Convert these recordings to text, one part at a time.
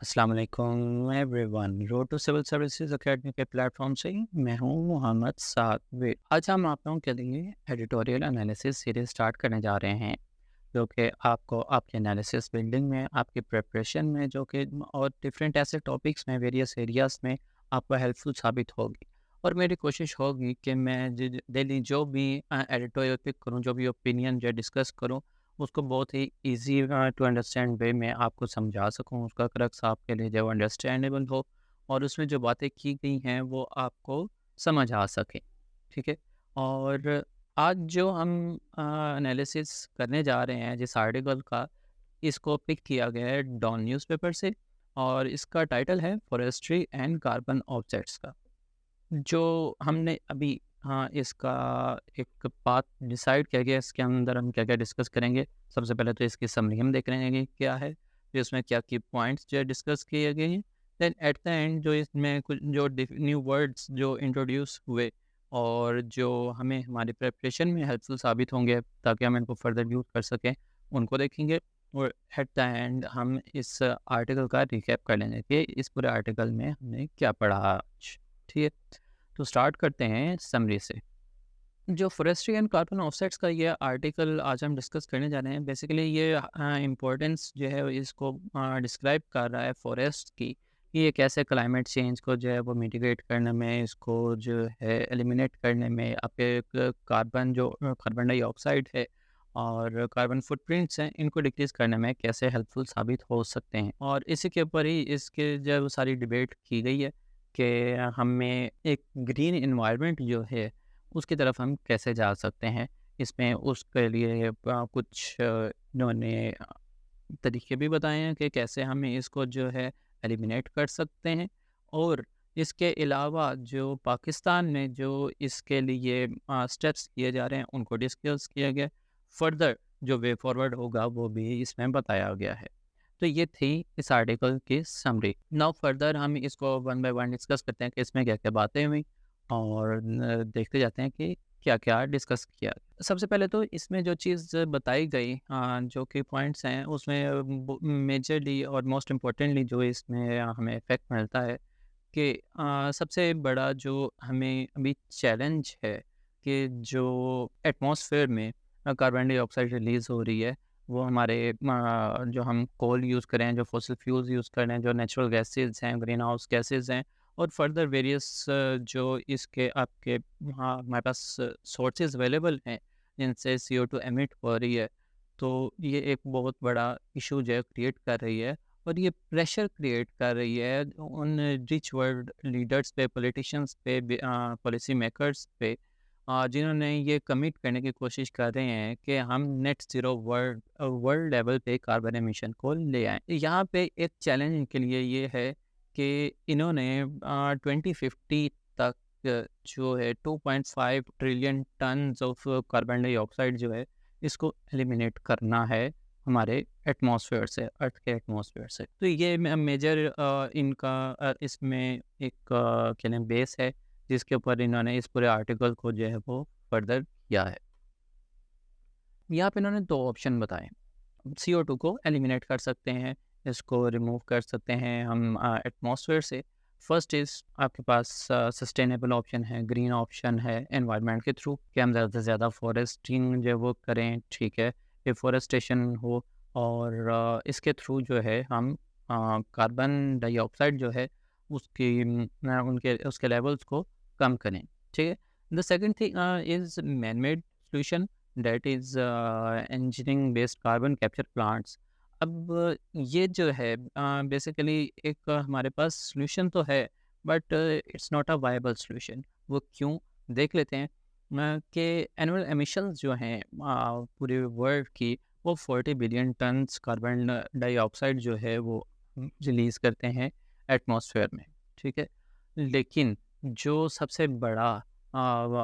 अस्सलाम वालेकुम everyone. Road to civil services academy के प्लेटफॉर्म से मैं हूं मोहम्मद सादवे। आज हम आप लोगों के लिए एडिटोरियल एनालिसिस सीरीज स्टार्ट करने जा रहे हैं, जो कि आपको आपके एनालिसिस बिल्डिंग में, आपकी प्रिपरेशन में, जो कि और डिफरेंट ऐसे टॉपिक्स में, वेरियस एरियाज़ में आपको हेल्पफुल साबित होगी। और मेरी कोशिश होगी कि मैं डेली जो भी एडिटोरियल पिक करूँ, जो भी ओपिनियन जो डिस्कस करूँ, उसको बहुत ही ईज़ी टू अंडरस्टैंड वे में आपको समझा सकूँ, उसका क्रक्स आपके लिए जो अंडरस्टैंडेबल हो और उसमें जो बातें की गई हैं वो आपको समझ आ सके, ठीक है? और आज जो हम एनालिसिस करने जा रहे हैं जिस आर्टिकल का, इसको पिक किया गया है डॉन न्यूज़पेपर से और इसका टाइटल है फॉरेस्ट्री एंड कार्बन ऑफसेट्स का। जो हमने अभी इसका एक पाथ डिसाइड किया गया, इसके अंदर हम क्या-क्या डिस्कस करेंगे। सबसे पहले तो इसकी समरी हम देख रहे हैं कि क्या है, फिर इसमें क्या की पॉइंट्स जो है डिस्कस किए गए हैं। देन एट द एंड जो इसमें कुछ जो न्यू वर्ड्स जो इंट्रोड्यूस हुए और जो हमें हमारी प्रिपरेशन में हेल्पफुल साबित होंगे ताकि हम इनको फर्दर यूज़ कर सकें, उनको देखेंगे। और एट द एंड हम इस आर्टिकल का रिकैप कर लेंगे कि इस पूरे आर्टिकल में हमने क्या पढ़ा आज, ठीक है? तो स्टार्ट करते हैं समरी से। जो फॉरेस्ट्री एंड कार्बन ऑफसेट्स का ये आर्टिकल आज हम डिस्कस करने जा रहे हैं, बेसिकली ये इम्पोर्टेंस जो है इसको डिस्क्राइब कर रहा है फॉरेस्ट की, कि ये कैसे क्लाइमेट चेंज को जो है वो मिटिगेट करने में, इसको जो है एलिमिनेट करने में, आपके कार्बन जो कार्बन डाइऑक्साइड है और कार्बन फुटप्रिंट्स हैं, इनको डिक्रीज करने में कैसे हेल्पफुल साबित हो सकते हैं। और इसी के ऊपर ही इसके जो सारी डिबेट की गई है कि हमें एक ग्रीन इन्वायरमेंट जो है उसकी तरफ हम कैसे जा सकते हैं। इसमें उसके लिए कुछ इन्होंने तरीके भी बताए हैं कि कैसे हम इसको जो है एलिमिनेट कर सकते हैं। और इसके अलावा जो पाकिस्तान में जो इसके लिए स्टेप्स किए जा रहे हैं उनको डिस्कस किया गया। फर्दर जो वे फॉरवर्ड होगा वो भी इसमें बताया गया है। तो ये थी इस आर्टिकल की समरी। नाउ फर्दर हम इसको वन बाय वन डिस्कस करते हैं कि इसमें क्या क्या बातें हुई और देखते जाते हैं कि क्या क्या डिस्कस किया। सबसे पहले तो इसमें जो चीज़ बताई गई, जो कि पॉइंट्स हैं उसमें मेजरली और मोस्ट इम्पोर्टेंटली जो इसमें हमें इफेक्ट मिलता है कि सबसे बड़ा जो हमें अभी चैलेंज है कि जो एटमॉस्फेयर में कार्बन डाइऑक्साइड रिलीज़ हो रही है, वो हमारे जो हम कोल यूज़ कर रहे हैं, जो फॉसिल फ्यूल्स यूज़ कर रहे हैं, जो नेचुरल गैसेज़ हैं, ग्रीन हाउस गैसेज़ हैं और फर्दर वेरियस जो इसके आपके हमारे पास सोर्सेज अवेलेबल हैं जिनसे CO2 एमिट हो रही है। तो ये एक बहुत बड़ा इशू जो है क्रिएट कर रही है और ये प्रेशर क्रिएट कर रही है उन रिच वर्ल्ड लीडर्स पे, पॉलिटिशियंस पे, पॉलिसी मेकर्स पे, जिन्होंने ये कमिट करने की कोशिश कर रहे हैं कि हम नेट ज़ीरो वर्ल्ड लेवल पे कार्बन एमिशन को ले आएँ। यहाँ पे एक चैलेंज इनके लिए ये है कि इन्होंने 2050 तक जो है 2.5 trillion tons of carbon dioxide जो है इसको एलिमिनेट करना है हमारे एटमॉस्फेयर से, अर्थ के एटमॉस्फेयर से। तो ये मेजर इनका इसमें एक क्या नाम बेस है जिसके ऊपर इन्होंने इस पूरे आर्टिकल को जो है वो फर्दर किया है। यहाँ पे इन्होंने 2 ऑप्शन बताए। CO2 को एलिमिनेट कर सकते हैं, इसको रिमूव कर सकते हैं हम एटमॉस्फेयर से। फर्स्ट इज़ आपके पास सस्टेनेबल ऑप्शन है, ग्रीन ऑप्शन है एनवायरनमेंट के थ्रू कि हम ज़्यादा से ज़्यादा फॉरेस्टिंग जो है वो करें, ठीक है? डिफ़ॉरेस्टेशन हो और इसके थ्रू जो है हम कार्बन डाइऑक्साइड जो है उसकी उनके उसके लेवल्स को कम करें, ठीक है? The second thing is man made solution, that is engineering based carbon capture plants. अब ये जो है बेसिकली एक हमारे पास सॉल्यूशन तो है but it's not a viable solution. वो क्यों, देख लेते हैं। कि एनुअल एमिशंस जो हैं पूरे वर्ल्ड की, वो 40 बिलियन टन्स कार्बन डाइऑक्साइड जो है वो रिलीज़ करते हैं एटमॉस्फेयर में, ठीक है? लेकिन जो सबसे बड़ा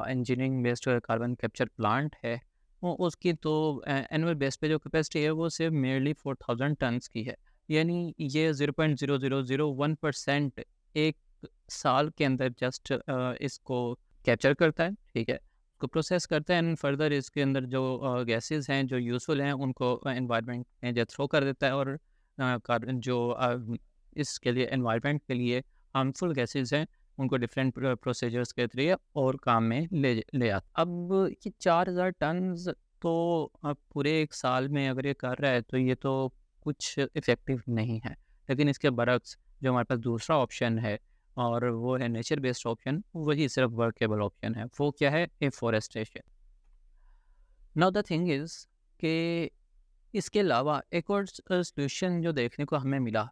engineering based carbon capture plant है, वो उसकी तो एनुअल बेस पे जो कैपेसिटी है वो सिर्फ मेयरली 4000 टन्स की है। यानी ये 0.0001% एक साल के अंदर जस्ट इसको कैप्चर करता है, ठीक है? उसको प्रोसेस करता है एंड फर्दर इसके अंदर जो गैसेस हैं जो यूज़फुल हैं उनको एनवायरनमेंट में जो थ्रो कर देता है और कार्बन जो इसके लिए एनवायरनमेंट के लिए हार्मफुल गैसेज़ हैं, उनको डिफरेंट प्रोसीजर्स के ज़रिए और काम में ले आता। अब ये 4000 टन्स तो पूरे 1 साल में अगर ये कर रहा है तो ये तो कुछ इफ़ेक्टिव नहीं है। लेकिन इसके बरक्स जो हमारे पास दूसरा ऑप्शन है और वो है नेचर बेस्ड ऑप्शन, वही सिर्फ वर्केबल ऑप्शन है। वो क्या है? Afforestation. Now the thing is कि इसके अलावा एक और सॉल्यूशन जो देखने को हमें मिला,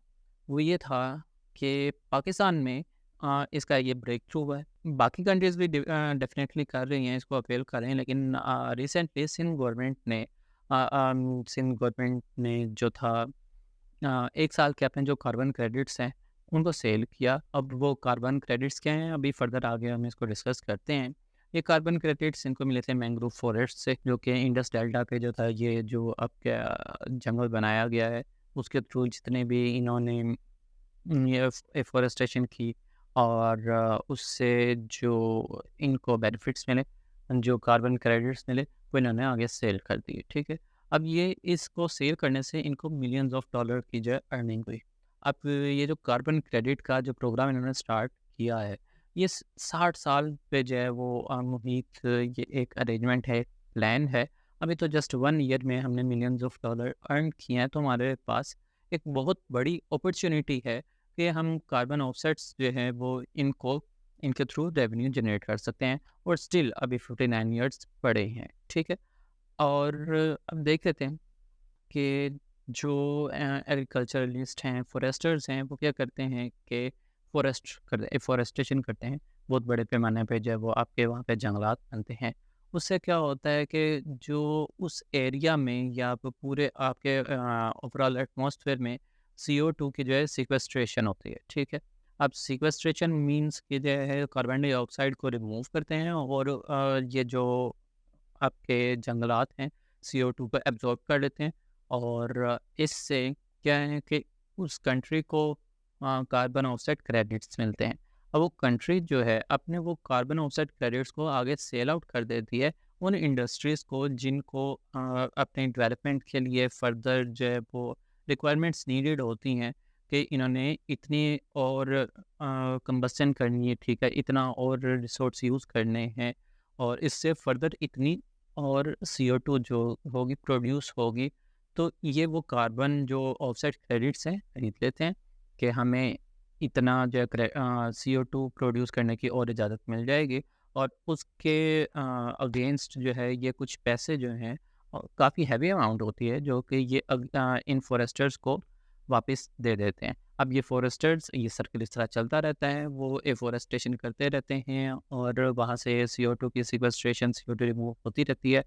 वो ये था कि पाकिस्तान में इसका ये ब्रेक थ्रू हुआ है। बाकी कंट्रीज़ भी डेफ़िनेटली कर रही हैं, इसको अवेल कर रहे हैं, लेकिन रिसेंटली सिंध गवर्नमेंट ने जो था 1 साल के अपने जो कार्बन क्रेडिट्स हैं, उनको सेल किया। अब वो कार्बन क्रेडिट्स क्या हैं, अभी फर्दर आगे हम इसको डिस्कस करते हैं। ये कार्बन क्रेडिट्स इनको मिले थे मैंग्रोव फॉरेस्ट से, जो कि इंडस डेल्टा पे जो था, ये जो अब क्या जंगल बनाया गया है, उसके थ्रू जितने भी इन्होंने ये एफॉरेस्टेशन की और उससे जो इनको बेनिफिट्स मिले, जो कार्बन क्रेडिट्स मिले, वो इन्होंने आगे सेल कर दिए, ठीक है। अब ये इसको सेल करने से इनको मिलियंस ऑफ डॉलर की जो है अर्निंग हुई। अब ये जो कार्बन क्रेडिट का जो प्रोग्राम इन्होंने स्टार्ट किया है, ये 60 साल पे जो है वो मुहित ये एक अरेंजमेंट है, प्लान है। अभी तो जस्ट 1 ईयर में हमने मिलियंस ऑफ डॉलर अर्न किए हैं, तो हमारे पास एक बहुत बड़ी अपॉर्चुनिटी है कि हम कार्बन ऑफसेट्स जो हैं वो इनके थ्रू रेवेन्यू जनरेट कर सकते हैं, और स्टिल अभी 59 ईयर्स पड़े हैं, ठीक है। और अब देख लेते हैं कि जो एग्रीकल्चरलिस्ट हैं, फॉरेस्टर्स हैं, वो क्या करते हैं कि एफॉरेस्टेशन करते हैं। बहुत बड़े पैमाने पे जो है वो आपके वहाँ पे जंगलात बनते हैं। उससे क्या होता है कि जो उस एरिया में या पूरे आपके ओवरऑल एटमॉस्फेयर में CO2 की जो है सिक्वेस्ट्रेशन होती है, ठीक है। अब सिक्वेस्ट्रेशन मीन्स कि जो है कार्बन डाइऑक्साइड को रिमूव करते हैं, और ये जो आपके जंगलात हैं CO2 को एब्जॉर्ब कर लेते हैं, और इससे क्या है कि उस कंट्री को कार्बन ऑफसेट क्रेडिट्स मिलते हैं। अब वो कंट्री जो है अपने वो कार्बन ऑफसेट क्रेडिट्स को आगे सेल आउट कर देती है उन इंडस्ट्रीज़ को जिनको अपने डेवलपमेंट के लिए फर्दर जो है वो रिक्वायरमेंट्स नीडेड होती हैं कि इन्होंने इतनी और कंबस्शन करनी है, ठीक है, इतना और रिसोर्स यूज़ करने हैं, और इससे फर्दर इतनी और CO2 जो होगी प्रोड्यूस होगी। तो ये वो कार्बन जो ऑफसेट क्रेडिट्स हैं खरीद लेते हैं कि हमें इतना जो है CO2 प्रोड्यूस करने की और इजाज़त मिल जाएगी, और उसके अगेंस्ट जो है ये कुछ पैसे जो हैं, काफ़ी हैवी अमाउंट होती है, जो कि ये इन फॉरेस्टर्स को वापस दे देते हैं। अब ये फॉरेस्टर्स, ये सर्कल इस तरह चलता रहता है, वो एफॉरेस्टेशन करते रहते हैं और वहाँ से CO2 की सिक्वेस्ट्रेशन, CO2 रिमूव होती रहती है,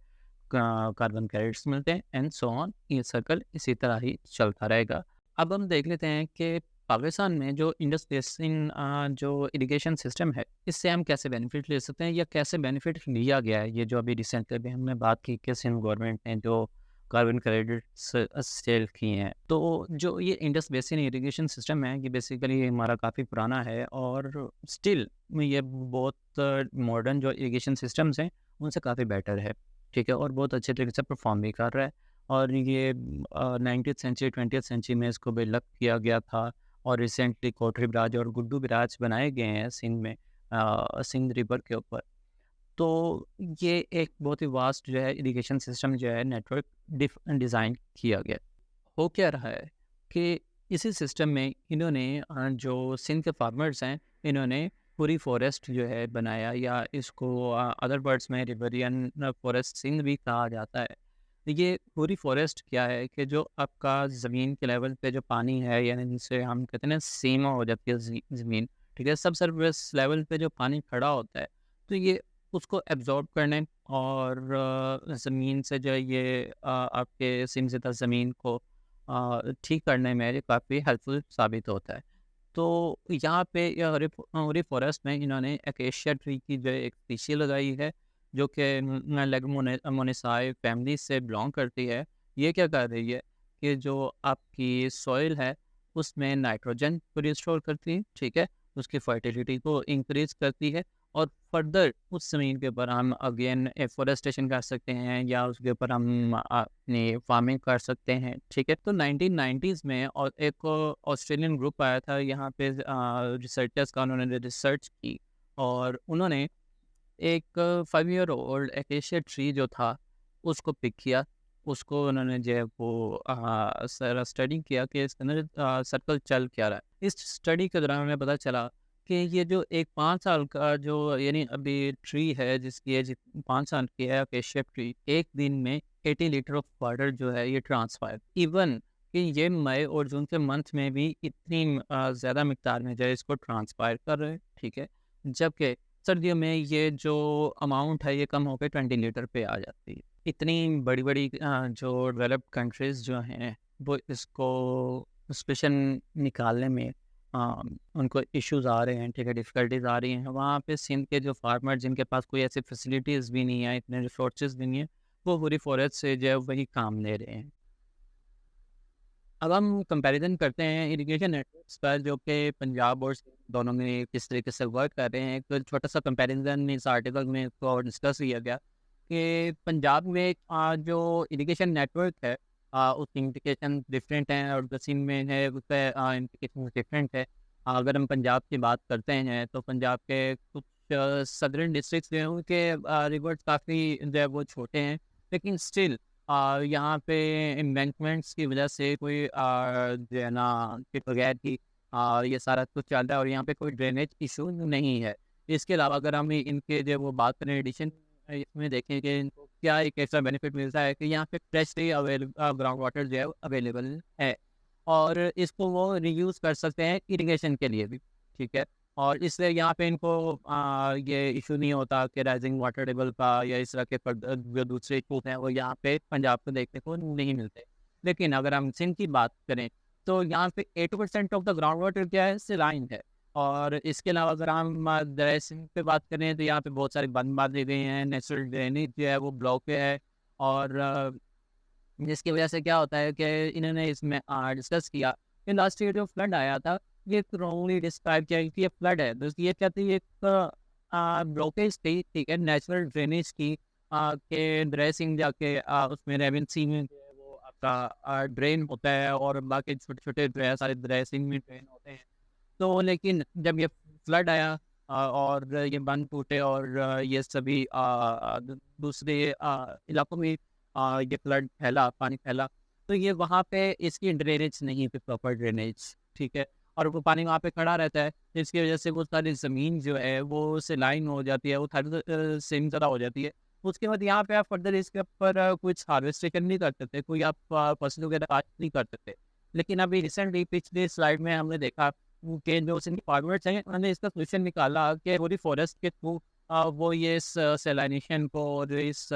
कार्बन क्रेडिट्स मिलते हैं, एंड सो ऑन। ये सर्कल इसी तरह ही चलता रहेगा। अब हम देख लेते हैं कि पाकिस्तान में जो इंडस बेसिन जो इरिगेशन सिस्टम है, इससे हम कैसे बेनिफिट ले सकते हैं या कैसे बेनिफिट लिया गया है। ये जो अभी रिसेंटली भी हमने बात की कि सिंध गवर्नमेंट ने जो कार्बन क्रेडिट्स सेल किए हैं, तो जो ये इंडस बेसिन इरिगेशन सिस्टम है, ये बेसिकली हमारा काफ़ी पुराना है, और स्टिल ये बहुत मॉडर्न जो इरिगेशन सिस्टम्स हैं उनसे काफ़ी बेटर है, ठीक है, और बहुत अच्छे तरीके से परफॉर्म भी कर रहा है। और ये 19th सेंचुरी 20th सेंचुरी में इसको डेवलप किया गया था, और रिसेंटली कोटरी ब्राज और गुड्डू ब्राज बनाए गए हैं सिंध में, सिंध रिवर के ऊपर। तो ये एक बहुत ही वास्ट जो है इरिगेशन सिस्टम जो है नेटवर्क डिज़ाइन किया गया। हो क्या रहा है कि इसी सिस्टम में इन्होंने जो सिंध के फार्मर्स हैं, इन्होंने पूरी फॉरेस्ट जो है बनाया, या इसको अदर वर्ड्स में रिवरियन फॉरेस्ट सिंध भी कहा जाता है। ये पूरी फॉरेस्ट क्या है कि जो आपका ज़मीन के लेवल पे जो पानी है, यानी जिसे हम कहते हैं ना सीमा हो जाती है ज़मीन, ठीक है, सब सरफेस लेवल पे जो पानी खड़ा होता है, तो ये उसको एब्जॉर्ब करने और ज़मीन से जो है ये आपके सिमज़िदा ज़मीन को ठीक करने में ये काफ़ी हेल्पफुल साबित होता है। तो यहाँ पे हरी फॉरेस्ट में इन्होंने एकेशिया ट्री की जो एक स्पीशी लगाई है, जो कि लेगमोनेसाई फैमिली से बिलोंग करती है। ये क्या कर रही है कि जो आपकी सॉइल है उसमें नाइट्रोजन को रिस्टोर करती है, ठीक है, उसकी फर्टिलिटी को इंक्रीज करती है, और फर्दर उस ज़मीन के ऊपर हम अगेन एफोरेस्टेशन कर सकते हैं या उसके ऊपर हम अपनी फार्मिंग कर सकते हैं, ठीक है। तो 1990s में और एक ऑस्ट्रेलियन ग्रुप आया था यहाँ पे रिसर्चर्स का, उन्होंने रिसर्च की और उन्होंने एक 5 ईयर ओल्ड एकेशिया ट्री जो था उसको पिक किया। उसको उन्होंने जो है वो सारा स्टडी किया कि इसके अंदर सर्कल चल क्या रहा है। इस स्टडी के दौरान हमें पता चला कि ये जो एक 5 साल का जो यानी अभी ट्री है जिसकी एज 5 साल की है, एकेशिया ट्री, एक दिन में 80 लीटर ऑफ वाटर जो है ये ट्रांसफायर, इवन कि ये मई और जून के मंथ में भी इतनी ज़्यादा मिकदार में जो है इसको ट्रांसफायर कर रहे हैं, ठीक है। जबकि सर्दियों में ये जो अमाउंट है ये कम होकर 20 लीटर पे आ जाती है। इतनी बड़ी-बड़ी जो डेवलप्ड कंट्रीज़ जो हैं वो इसको स्पेशल निकालने में उनको इश्यूज़ आ रहे हैं, ठीक है, डिफ़िकल्टीज़ आ रही हैं। वहाँ पे सिंध के जो फार्मर जिनके पास कोई ऐसी फैसिलिटीज़ भी नहीं है, इतने रिसोर्सेज़ भी नहीं है, वो पूरी फॉरेस्ट से जो है वही काम ले रहे हैं। अब हम कंपैरिज़न करते हैं इरिगेशन नेटवर्क्स का जो कि पंजाब और सिंध दोनों में किस तरीके से वर्क कर रहे हैं। एक छोटा-सा कंपैरिज़न इस आर्टिकल में इसको डिस्कस किया गया कि पंजाब में जो इरिगेशन नेटवर्क है उसकी इंडिकेशन डिफरेंट हैं और जो सिंध में है उसका इंडिकेशन डिफरेंट है। अगर हम पंजाब की बात करते हैं तो पंजाब के कुछ सदर्न डिस्ट्रिक्ट्स जो हैं उनके रिवर्स काफ़ी जो है वो छोटे हैं, लेकिन स्टिल यहाँ पे एम्बैंकमेंट्स की वजह से कोई जो है ना कि बगैर कि ये सारा कुछ चल रहा है और यहाँ पे कोई ड्रेनेज इशू नहीं है। इसके अलावा अगर हम इनके जो वो बात करें एडिशन इसमें देखें कि इनको क्या एक ऐसा बेनिफिट मिलता है कि यहाँ पे फ्रेशली ग्राउंड वाटर जो है अवेलेबल है और इसको वो रीयूज़ कर सकते हैं इरिगेशन के लिए भी, ठीक है। और इसलिए यहाँ पे इनको ये इशू नहीं होता कि राइजिंग वाटर टेबल का या इस तरह के जो दूसरे इशूज हैं वो यहाँ पे पंजाब को देखने को नहीं मिलते। लेकिन अगर हम सिंध की बात करें तो यहाँ पे 80% ऑफ द ग्राउंड वाटर क्या है, सिलाइन है। और इसके अलावा अगर हम दरिया सिंध पे बात करें तो यहाँ पे बहुत सारे बंद बांधे गए हैं, नेचुरल ड्रेनेज जो है वो ब्लॉक है और जिसकी वजह से क्या होता है कि इन्होंने इसमें डिस्कस किया कि लास्ट ईयर जो फ्लड आया था ये रॉन्गली डिस्क्राइब किया कि ये फ्लड है, तो ये कहती है एक ब्लॉकेज थी, ठीक है, नेचुरल ड्रेनेज की के दरिया सिंह जाके उसमें रेवेंसी में जो है वो आपका ड्रेन होता है और बाकी छोटे छोटे दरिया सारे दरिया सिंह में ड्रेन होते हैं। तो लेकिन जब ये फ्लड आया और ये बांध टूटे और ये सभी दूसरे इलाकों में ये फ्लड फैला, पानी फैला, तो ये वहाँ पे इसकी ड्रेनेज नहीं थी, प्रॉपर ड्रेनेज, ठीक है। और वो पानी वहाँ पे खड़ा रहता है, जिसकी वजह से वो सारी ज़मीन जो है वो सेलाइन हो जाती है, वो सेम ज़्यादा हो जाती है। उसके बाद यहाँ पे आप फर्दर इसके ऊपर कुछ हार्वेस्टेशन नहीं कर सकते, कोई आप फसल वगैरह काट नहीं कर सकते। लेकिन अभी रिसेंटली पिछली स्लाइड में हमने देखा कि जो सिंध फार्मर्स हैं उन्होंने इसका सोल्यूशन निकाला कि पूरी फॉरेस्ट के थ्रू वो ये इस सेलाइनेशन को और इस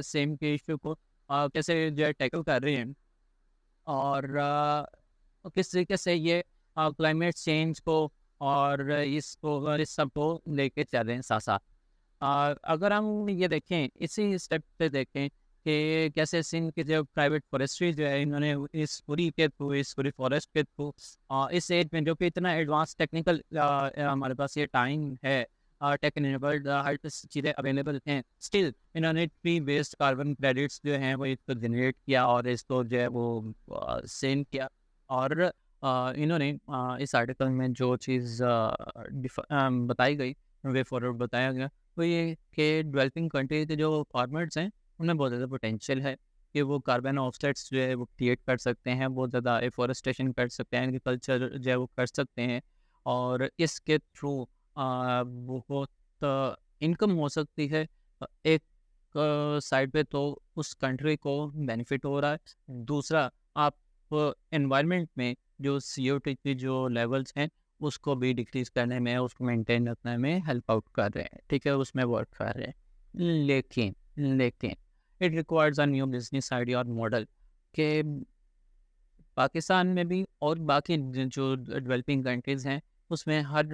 सेम के इशू को कैसे जो है टैकल कर रहे हैं और किस तरीके से ये क्लाइमेट चेंज को और इसको और इस सब को लेके चल रहे हैं साथ साथ। अगर हम ये देखें इसी स्टेप पे देखें कि कैसे सिंध के जो प्राइवेट फॉरेस्ट्री जो है इन्होंने इस पूरी के थ्रू इस पूरी फॉरेस्ट के थ्रू इस एज में जो कि इतना एडवांस टेक्निकल हमारे पास ये टाइम है, टेक इनेबल्ड हर चीज़ें अवेलेबल हैं, स्टिल इन्होंने ट्री बेस्ड कार्बन क्रेडिट्स जो हैं वो इसको जनरेट किया और इसको जो है वो सेल किया। और इन्होंने इस आर्टिकल में जो चीज़ बताई गई, वे फॉरवर्ड बताया गया, तो ये कि डेवलपिंग कंट्री के जो फार्मर्स हैं उनमें बहुत ज़्यादा पोटेंशियल है कि वो कार्बन ऑफसेट्स जो है वो क्रिएट कर सकते हैं, बहुत ज़्यादा एफॉरेस्टेशन कर सकते हैं, एग्रीकल्चर जो है वो कर सकते हैं और इसके थ्रू बहुत इनकम हो सकती है। एक साइड पे तो उस कंट्री को बेनिफिट हो रहा है, दूसरा आप एनवायरनमेंट में जो CO2 की जो लेवल्स हैं उसको भी डिक्रीज़ करने में, उसको मेंटेन रखने में हेल्प आउट कर रहे हैं, ठीक है, उसमें वर्क कर रहे हैं। लेकिन लेकिन it requires a new business idea और मॉडल के पाकिस्तान में भी और बाकी जो डेवलपिंग कंट्रीज़ हैं उसमें हर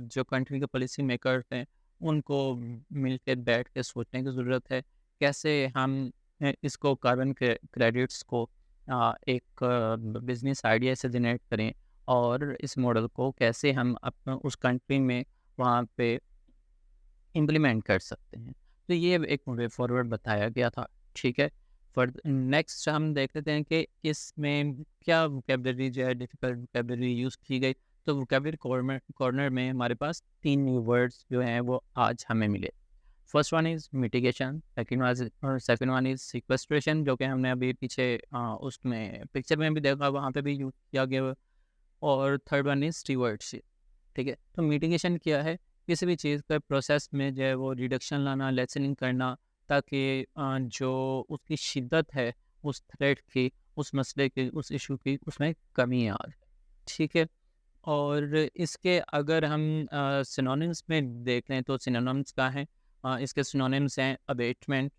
जो कंट्री के पॉलिसी मेकर्स हैं उनको मिल के बैठ के सोचने की ज़रूरत है कैसे हम इसको कार्बन क्रेडिट्स को एक बिजनेस आइडिया से जनरेट करें और इस मॉडल को कैसे हम अपना उस कंट्री में वहाँ पे इम्प्लीमेंट कर सकते हैं। तो ये एक वे फॉरवर्ड बताया गया था, ठीक है। फॉर नेक्स्ट हम देख लेते हैं कि इसमें क्या वोकेबलरी जो है डिफ़िकल्ट वोकेबलरी यूज़ की गई। तो वोकेबलरी कॉर्नर में हमारे पास 3 न्यू वर्ड्स जो हैं वो आज हमें मिले। First one is mitigation, second one is sequestration, जो कि हमने अभी पीछे उसमें पिक्चर में भी देखा, वहाँ पे भी यूज़ किया गया हुआ। और थर्ड वन इज़ स्टीवर्डशिप, ठीक है। तो मिटिगेशन क्या है? किसी भी चीज़ का प्रोसेस में जो है वो रिडक्शन लाना, लेसनिंग करना, ताकि जो उसकी शिद्दत है उस थ्रेट की, उस मसले की, उस इशू की, उसमें कमी आ जाए, ठीक है। और इसके अगर हम सिनोनिम्स में देख लें तो सिनोनिम्स क्या हैं? इसके सिनोनिम्स हैं abatement,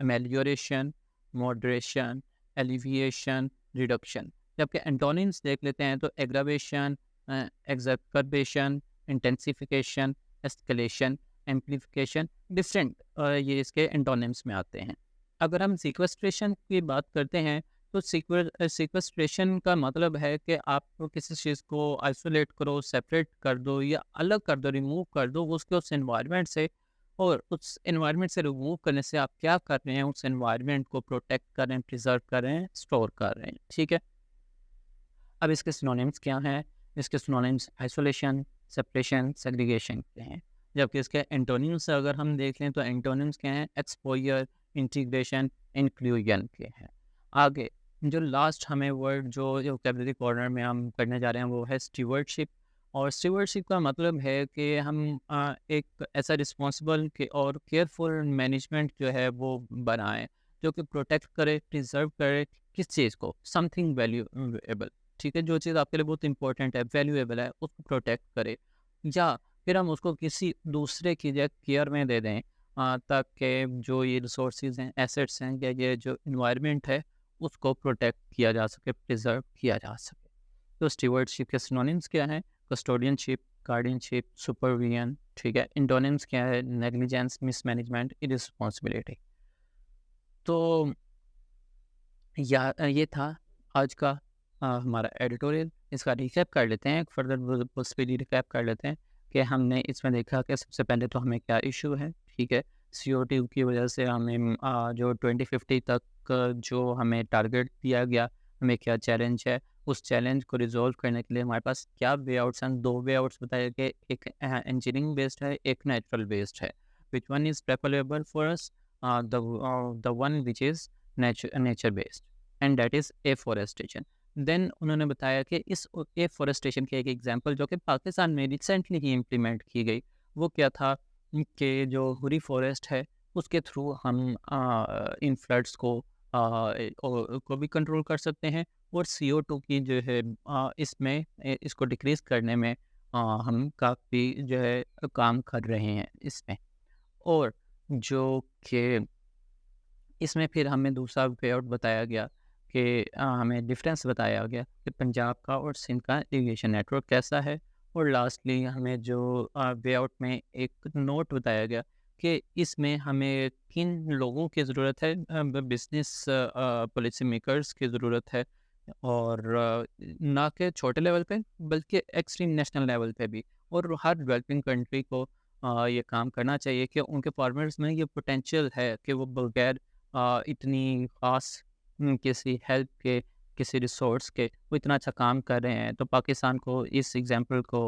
amelioration, moderation, alleviation, reduction. जबकि एंटोनिम्स देख लेते हैं तो aggravation, exacerbation, intensification, escalation, amplification, different ये इसके एंटोनिम्स में आते हैं। अगर हम सिक्वेस्ट्रेशन की बात करते हैं तो सिक्वेस्ट्रेशन का मतलब है कि आप किसी चीज़ को आइसोलेट करो, सेपरेट कर दो या अलग कर दो, रिमूव कर दो उसके उस एनवायरनमेंट से। और उस एनवायरनमेंट से रिमूव करने से आप क्या कर रहे हैं? उस एनवायरनमेंट को प्रोटेक्ट कर रहे हैं, प्रिजर्व कर रहे हैं, स्टोर कर रहे हैं, ठीक है। अब इसके सिनोनिम्स क्या हैं? इसके सिनोनिम्स आइसोलेशन, सेपरेशन, सेग्रीगेशन के हैं। जबकि इसके एंटोनिम्स अगर हम देख लें तो एंटोनिम्स क्या हैं? एक्सपोजर, इंटीग्रेशन, इंक्लूजन के हैं। आगे जो लास्ट हमें वर्ड जो वोकैबुलरी कॉर्नर में हम करने जा रहे हैं वो है स्टीवर्डशिप। और स्टीवर्डशिप का मतलब है कि हम एक ऐसा रिस्पॉन्सिबल के और केयरफुल मैनेजमेंट जो है वो बनाएं, जो कि प्रोटेक्ट करे, प्रिजर्व करे किस चीज़ को? समथिंग वैल्यूएबल, ठीक है। जो चीज़ आपके लिए बहुत इंपॉर्टेंट है, वैल्यूएबल है, उसको प्रोटेक्ट करे, या फिर हम उसको किसी दूसरे की जो केयर में दे दें, ताकि जो ये रिसोर्सेज हैं, एसेट्स हैं, या ये जो इन्वायरमेंट है उसको प्रोटेक्ट किया जा सके, प्रिजर्व किया जा सके। तो स्टीवर्डशिप के सिनोनिम्स क्या हैं? कस्टोडियनशिप, गार्डियनशिप, सुपरविजन, ठीक है। इंटोनिम्स क्या है? Negligence, mismanagement, irresponsibility. तो ये था आज का हमारा एडिटोरियल। इसका रिकैप कर लेते हैं, फर्दर उस पे रिकैप कर लेते हैं कि हमने इसमें देखा कि सबसे पहले तो हमें क्या इशू है, ठीक है। CO2 की वजह से हमें जो 2050 तक जो हमें टारगेट दिया गया, हमें क्या चैलेंज है, उस चैलेंज को रिजॉल्व करने के लिए हमारे पास क्या वे आउट्स हैं। 2 वे आउट्स बताए गए, एक इंजीनियरिंग बेस्ड है, एक नेचुरल बेस्ड है। Which one is preferable for us? The one which is nature based, and that is afforestation. Then उन्होंने बताया कि इस एफॉरेस्टेशन की एक एग्जांपल जो कि पाकिस्तान में रिसेंटली ही इम्प्लीमेंट की गई, वो क्या था कि जो हुरी फॉरेस्ट है उसके थ्रू हम इन फ्लड्स को भी कंट्रोल कर सकते हैं। और CO2 की जो है इसमें इसको डिक्रीज करने में हम काफ़ी जो है काम कर रहे हैं इसमें। और जो कि इसमें फिर हमें दूसरा वे आउट बताया गया कि हमें डिफरेंस बताया गया कि पंजाब का और सिंध का इरिगेशन नेटवर्क कैसा है। और लास्टली हमें जो वे आउट में एक नोट बताया गया कि इसमें हमें किन लोगों की ज़रूरत है, बिजनेस पॉलिसी मेकर्स की ज़रूरत है। और ना कि छोटे लेवल पे बल्कि एक्सट्रीम नेशनल लेवल पे भी। और हर डेवलपिंग कंट्री को ये काम करना चाहिए कि उनके फार्मर्स में ये पोटेंशियल है कि वो बगैर इतनी ख़ास किसी हेल्प के, किसी रिसोर्स के वो इतना अच्छा काम कर रहे हैं। तो पाकिस्तान को इस एग्जांपल को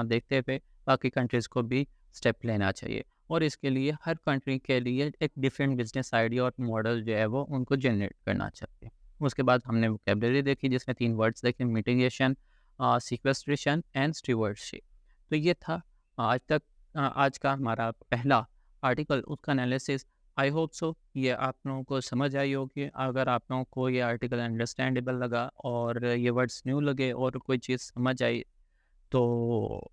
देखते हुए बाकी कंट्रीज़ को भी स्टेप लेना चाहिए। और इसके लिए हर कंट्री के लिए एक डिफरेंट बिजनेस आइडिया और मॉडल जो है वो उनको जनरेट करना चाहिए। उसके बाद हमने वोकैबुलरी देखी जिसमें 3 वर्ड्स देखे, मिटिगेशन, सिक्वेस्ट्रेशन एंड स्टीवर्डशिप। तो ये था आज का हमारा पहला आर्टिकल, उसका एनालिसिस। आई होप सो ये आप लोगों को समझ आई होगी। अगर आप लोगों को ये आर्टिकल अंडरस्टैंडेबल लगा और ये वर्ड्स न्यू लगे और कोई चीज़ समझ आई तो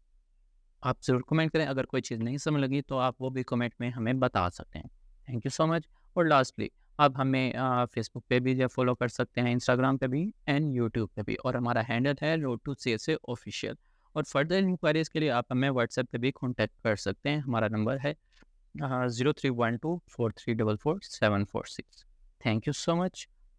आप ज़रूर कमेंट करें। अगर कोई चीज़ नहीं समझ लगी तो आप वो भी कमेंट में हमें बता सकते हैं। Thank you so much. और लास्टली आप हमें फेसबुक पे भी जो फॉलो कर सकते हैं, इंस्टाग्राम पे भी एंड यूट्यूब पे भी। और हमारा हैंडल है रोड टू CSA ऑफिशियल। और फर्दर इंक्वायरीज़ के लिए आप हमें व्हाट्सएप पे भी कॉन्टैक्ट कर सकते हैं। हमारा नंबर है 0312 4344 746। Thank you so much.